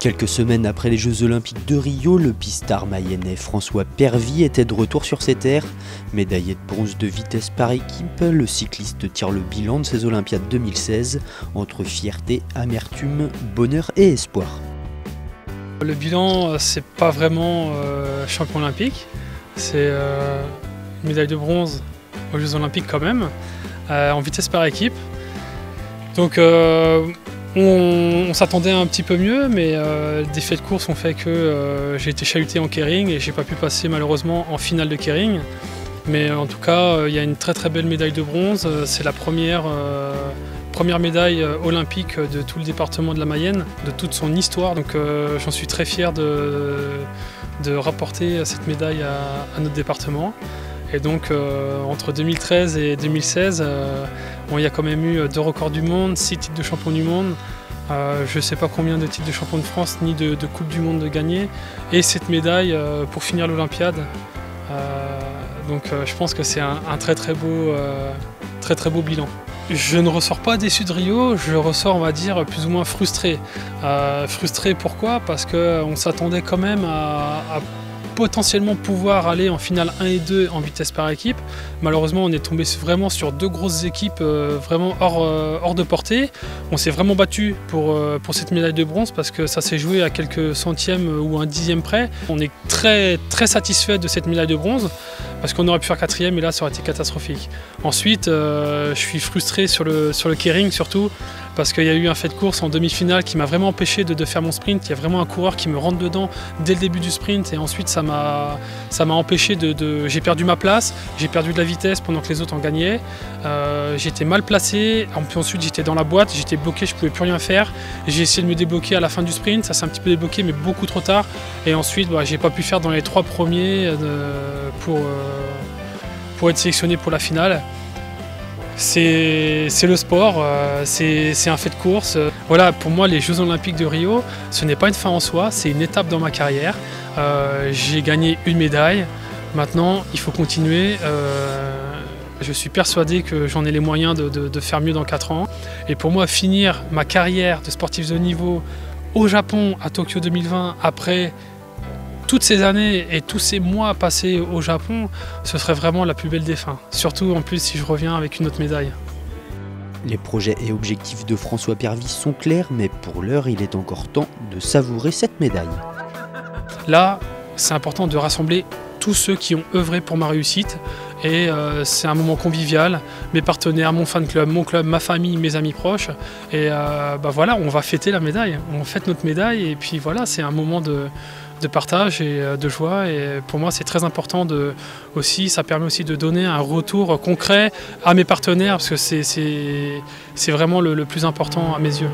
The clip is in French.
Quelques semaines après les Jeux Olympiques de Rio, le pistard mayennais François Pervy était de retour sur ses terres. Médaillé de bronze de vitesse par équipe, le cycliste tire le bilan de ces Olympiades 2016 entre fierté, amertume, bonheur et espoir. Le bilan, c'est pas vraiment champion olympique, c'est une médaille de bronze aux Jeux Olympiques quand même, en vitesse par équipe. Donc on s'attendait un petit peu mieux, mais des faits de course ont fait que j'ai été chahuté en keiring et j'ai pas pu passer malheureusement en finale de keiring. Mais en tout cas, il y a une très très belle médaille de bronze. C'est la première médaille olympique de tout le département de la Mayenne, de toute son histoire. Donc j'en suis très fier de rapporter cette médaille à notre département. Et donc entre 2013 et 2016, il y a quand même eu 2 records du monde, 6 titres de champion du monde, je ne sais pas combien de titres de champion de France ni de Coupe du Monde de gagner, et cette médaille pour finir l'Olympiade. Donc je pense que c'est un très très beau bilan. Je ne ressors pas déçu de Rio, je ressors on va dire plus ou moins frustré. Frustré pourquoi? Parce qu'on s'attendait quand même à potentiellement pouvoir aller en finale 1 et 2 en vitesse par équipe. Malheureusement, on est tombé vraiment sur 2 grosses équipes vraiment hors de portée. On s'est vraiment battu pour cette médaille de bronze parce que ça s'est joué à quelques centièmes ou un dixième près. On est très très satisfait de cette médaille de bronze parce qu'on aurait pu faire 4e et là ça aurait été catastrophique. Ensuite, je suis frustré sur le keiring surtout parce qu'il y a eu un fait de course en demi-finale qui m'a vraiment empêché de faire mon sprint. Il y a vraiment un coureur qui me rentre dedans dès le début du sprint et ensuite ça m'a empêché j'ai perdu ma place, j'ai perdu de la vitesse pendant que les autres en gagnaient. J'étais mal placé, puis ensuite j'étais dans la boîte, j'étais bloqué, je ne pouvais plus rien faire. J'ai essayé de me débloquer à la fin du sprint, ça s'est un petit peu débloqué mais beaucoup trop tard. Et ensuite j'ai pas pu faire dans les 3 premiers pour être sélectionné pour la finale. C'est le sport, c'est un fait de course. Voilà, pour moi, les Jeux Olympiques de Rio, ce n'est pas une fin en soi, c'est une étape dans ma carrière. J'ai gagné une médaille, maintenant il faut continuer. Je suis persuadé que j'en ai les moyens de faire mieux dans 4 ans. Et pour moi, finir ma carrière de sportif de haut niveau au Japon, à Tokyo 2020, après toutes ces années et tous ces mois passés au Japon, ce serait vraiment la plus belle des fins. Surtout en plus si je reviens avec une autre médaille. Les projets et objectifs de François Pervy sont clairs, mais pour l'heure, il est encore temps de savourer cette médaille. Là, c'est important de rassembler tous ceux qui ont œuvré pour ma réussite. Et c'est un moment convivial, mes partenaires, mon fan club, mon club, ma famille, mes amis proches. Et voilà, on va fêter la médaille, on fête notre médaille et puis voilà, c'est un moment de partage et de joie. Et pour moi, c'est très important ça permet aussi de donner un retour concret à mes partenaires parce que c'est vraiment le plus important à mes yeux.